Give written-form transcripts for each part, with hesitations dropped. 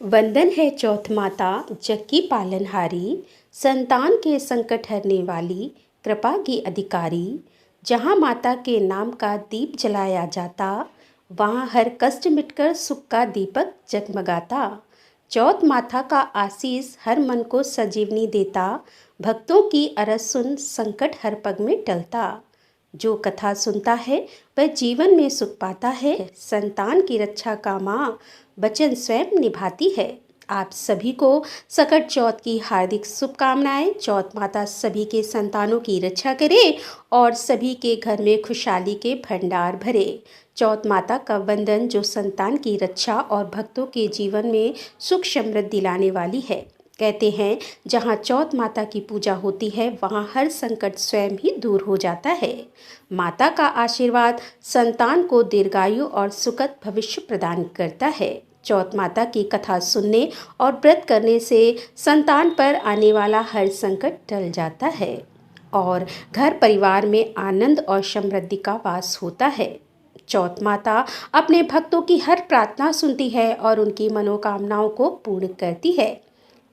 वंदन है चौथ माता जग की पालनहारी, संतान के संकट हरने वाली, कृपा की अधिकारी। जहाँ माता के नाम का दीप जलाया जाता, वहाँ हर कष्ट मिटकर सुख का दीपक जगमगाता। चौथ माता का आशीष हर मन को संजीवनी देता, भक्तों की अरज सुन संकट हर पग में टलता। जो कथा सुनता है वह जीवन में सुख पाता है, संतान की रक्षा का माँ वचन स्वयं निभाती है। आप सभी को सकट चौथ की हार्दिक शुभकामनाएं। चौथ माता सभी के संतानों की रक्षा करे और सभी के घर में खुशहाली के भंडार भरे। चौथ माता का वंदन जो संतान की रक्षा और भक्तों के जीवन में सुख समृद्धि लाने वाली है। कहते हैं जहाँ चौथ माता की पूजा होती है वहाँ हर संकट स्वयं ही दूर हो जाता है। माता का आशीर्वाद संतान को दीर्घायु और सुखद भविष्य प्रदान करता है। चौथ माता की कथा सुनने और व्रत करने से संतान पर आने वाला हर संकट टल जाता है और घर परिवार में आनंद और समृद्धि का वास होता है। चौथ माता अपने भक्तों की हर प्रार्थना सुनती है और उनकी मनोकामनाओं को पूर्ण करती है।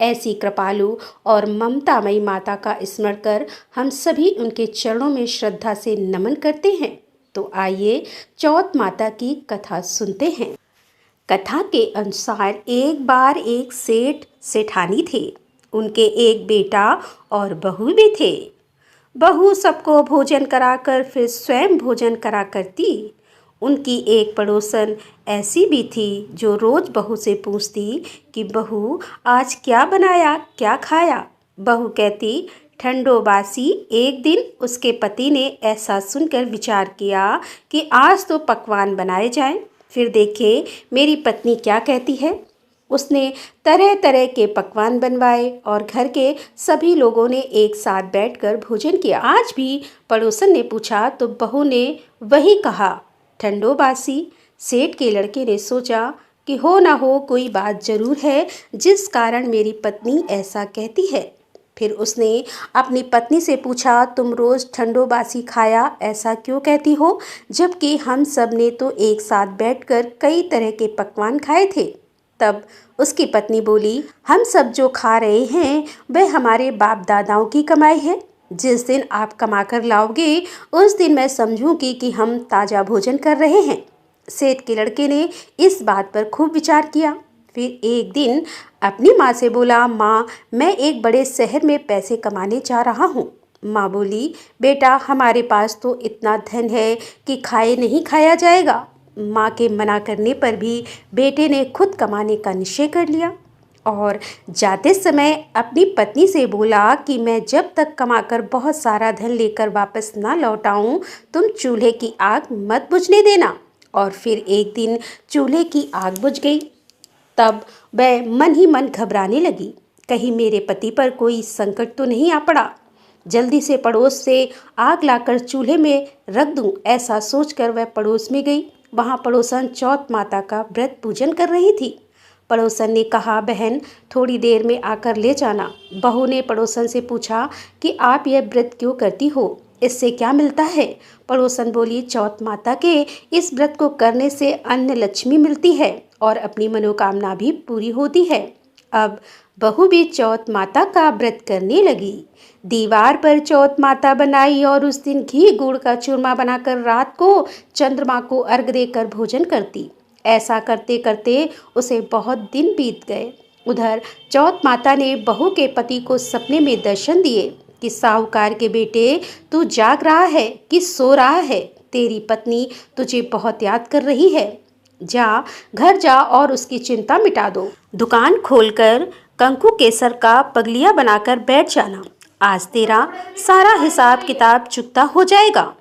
ऐसी कृपालु और ममतामयी माता का स्मरण कर हम सभी उनके चरणों में श्रद्धा से नमन करते हैं। तो आइए चौथ माता की कथा सुनते हैं। कथा के अनुसार एक बार एक सेठ सेठानी थे। उनके एक बेटा और बहू भी थे। बहू सबको भोजन कराकर फिर स्वयं भोजन करा करती। उनकी एक पड़ोसन ऐसी भी थी जो रोज बहू से पूछती कि बहू आज क्या बनाया, क्या खाया। बहू कहती ठंडो बासी। एक दिन उसके पति ने ऐसा सुनकर विचार किया कि आज तो पकवान बनाए जाएं, फिर देखे मेरी पत्नी क्या कहती है। उसने तरह तरह के पकवान बनवाए और घर के सभी लोगों ने एक साथ बैठकर भोजन किया। आज भी पड़ोसन ने पूछा तो बहू ने वही कहा, ठंडो बासी। सेठ के लड़के ने सोचा कि हो ना हो कोई बात जरूर है जिस कारण मेरी पत्नी ऐसा कहती है। फिर उसने अपनी पत्नी से पूछा, तुम रोज ठंडो बासी खाया ऐसा क्यों कहती हो, जबकि हम सब ने तो एक साथ बैठकर कई तरह के पकवान खाए थे। तब उसकी पत्नी बोली, हम सब जो खा रहे हैं वह हमारे बाप दादाओं की कमाई है। जिस दिन आप कमा कर लाओगे उस दिन मैं समझूंगी कि हम ताज़ा भोजन कर रहे हैं। सेठ के लड़के ने इस बात पर खूब विचार किया। फिर एक दिन अपनी माँ से बोला, माँ मैं एक बड़े शहर में पैसे कमाने जा रहा हूँ। माँ बोली, बेटा हमारे पास तो इतना धन है कि खाए नहीं खाया जाएगा। माँ के मना करने पर भी बेटे ने खुद कमाने का निश्चय कर लिया और जाते समय अपनी पत्नी से बोला कि मैं जब तक कमाकर बहुत सारा धन लेकर वापस ना लौट आऊं, तुम चूल्हे की आग मत बुझने देना। और फिर एक दिन चूल्हे की आग बुझ गई। तब वह मन ही मन घबराने लगी, कहीं मेरे पति पर कोई संकट तो नहीं आ पड़ा। जल्दी से पड़ोस से आग लाकर चूल्हे में रख दूं, ऐसा सोचकर वह पड़ोस में गई। वहां पड़ोसन चौथ माता का व्रत पूजन कर रही थी। पड़ोसन ने कहा, बहन थोड़ी देर में आकर ले जाना। बहू ने पड़ोसन से पूछा कि आप यह व्रत क्यों करती हो, इससे क्या मिलता है। पड़ोसन बोली, चौथ माता के इस व्रत को करने से अन्न लक्ष्मी मिलती है और अपनी मनोकामना भी पूरी होती है। अब बहू भी चौथ माता का व्रत करने लगी। दीवार पर चौथ माता बनाई और उस दिन घी गुड़ का चूरमा बनाकर रात को चंद्रमा को अर्घ देकर भोजन करती। ऐसा करते करते उसे बहुत दिन बीत गए। उधर चौथ माता ने बहू के पति को सपने में दर्शन दिए कि साहूकार के बेटे तू जाग रहा है कि सो रहा है, तेरी पत्नी तुझे बहुत याद कर रही है। जा घर जा और उसकी चिंता मिटा दो। दुकान खोलकर कंकु केसर का पगलिया बनाकर बैठ जाना। आज तेरा सारा हिसाब किताब चुकता हो जाएगा।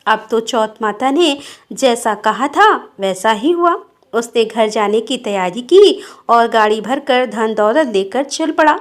अब तो चौथ माता ने जैसा कहा था वैसा ही हुआ। उसने घर जाने की तैयारी की और गाड़ी भरकर धन दौलत लेकर चल पड़ा।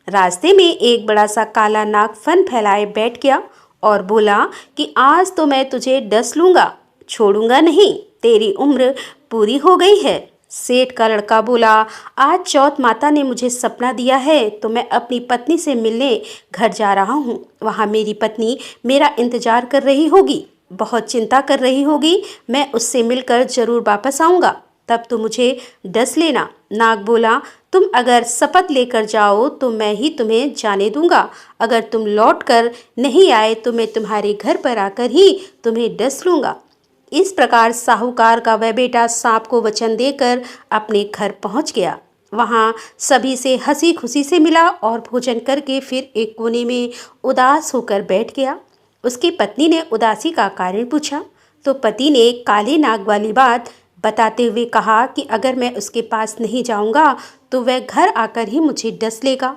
रास्ते में एक बड़ा सा काला नाग फन फैलाए बैठ गया और बोला कि आज तो मैं तुझे डस लूंगा, छोड़ूंगा नहीं, तेरी उम्र पूरी हो गई है। सेठ का लड़का बोला, आज चौथ माता ने मुझे सपना दिया है तो मैं अपनी पत्नी से मिलने घर जा रहा हूँ। वहाँ मेरी पत्नी मेरा इंतजार कर रही होगी, बहुत चिंता कर रही होगी। मैं उससे मिलकर जरूर वापस आऊँगा, तब तो मुझे डस लेना। नाग बोला, तुम अगर शपथ लेकर जाओ तो मैं ही तुम्हें जाने दूंगा। अगर तुम लौट कर नहीं आए तो मैं तुम्हारे घर पर आकर ही तुम्हें डस लूँगा। इस प्रकार साहूकार का वह बेटा सांप को वचन देकर अपने घर पहुंच गया। वहां सभी से हंसी खुशी से मिला और भोजन करके फिर एक कोने में उदास होकर बैठ गया। उसकी पत्नी ने उदासी का कारण पूछा तो पति ने काले नाग वाली बात बताते हुए कहा कि अगर मैं उसके पास नहीं जाऊंगा तो वह घर आकर ही मुझे डस लेगा।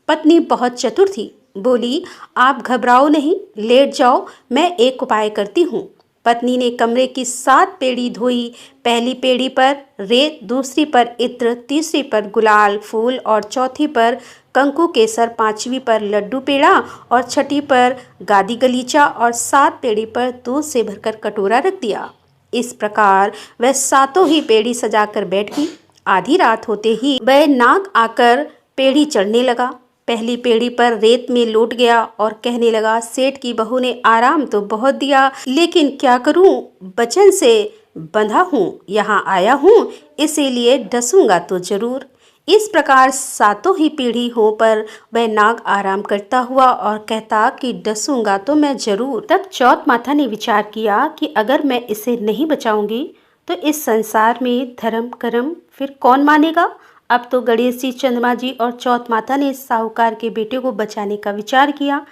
पत्नी बहुत चतुर थी, बोली, आप घबराओ नहीं, लेट जाओ, मैं एक उपाय करती हूँ। पत्नी ने कमरे की 7 पेड़ी धोई। पहली पेड़ी पर रेत, दूसरी पर इत्र, तीसरी पर गुलाल फूल और चौथी पर कंकु केसर, 5वीं पर लड्डू पेड़ा और छठी पर गादी गलीचा और 7 पेड़ी पर दूध से भरकर कटोरा रख दिया। इस प्रकार वह 7 ही पेड़ी सजाकर बैठ गई। आधी रात होते ही वह नाग आकर पेड़ी चढ़ने लगा। पहली पेड़ी पर रेत में लौट गया और कहने लगा, सेठ की बहू ने आराम तो बहुत दिया, लेकिन क्या करूं, वचन से बंधा हूं, यहाँ आया हूं, इसीलिए डसूंगा तो जरूर। इस प्रकार 7 ही पीढ़ी हो पर वह नाग आराम करता हुआ और कहता कि डसूंगा तो मैं जरूर। तब चौथ माता ने विचार किया कि अगर मैं इसे नहीं बचाऊंगी तो इस संसार में धर्म कर्म फिर कौन मानेगा। अब तो गणेश जी, चंद्रमा जी और चौथ माता ने साहूकार के बेटे को बचाने का विचार किया।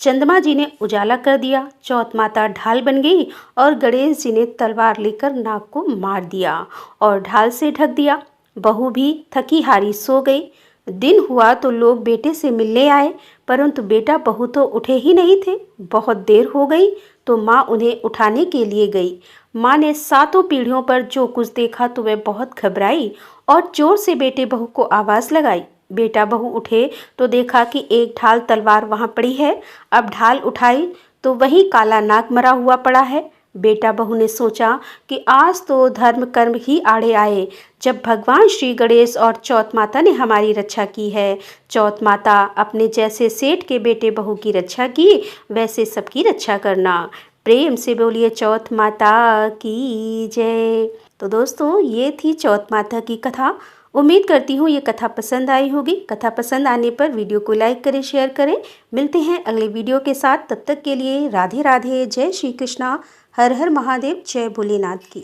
चंद्रमा जी ने उजाला कर दिया, चौथ माता ढाल बन गई और गणेश जी ने तलवार लेकर नाग को मार दिया और ढाल से ढक दिया। बहू भी थकी हारी सो गई। दिन हुआ तो लोग बेटे से मिलने आए, परंतु बेटा बहू तो उठे ही नहीं थे। बहुत देर हो गई तो माँ उन्हें उठाने के लिए गई। माँ ने 7 पीढ़ियों पर जो कुछ देखा तो वह बहुत घबराई और जोर से बेटे बहू को आवाज़ लगाई। बेटा बहू उठे तो देखा कि एक ढाल तलवार वहाँ पड़ी है। अब ढाल उठाई तो वही काला नाग मरा हुआ पड़ा है। बेटा बहू ने सोचा कि आज तो धर्म कर्म ही आड़े आए, जब भगवान श्री गणेश और चौथ माता ने हमारी रक्षा की है। चौथ माता अपने जैसे सेठ के बेटे बहू की रक्षा की, वैसे सबकी रक्षा करना। प्रेम से बोलिए चौथ माता की जय। तो दोस्तों, ये थी चौथ माता की कथा। उम्मीद करती हूँ ये कथा पसंद आई होगी। कथा पसंद आने पर वीडियो को लाइक करें, शेयर करें। मिलते हैं अगले वीडियो के साथ, तब तक के लिए राधे राधे, जय श्री कृष्णा, हर हर महादेव, जय भोलेनाथ की।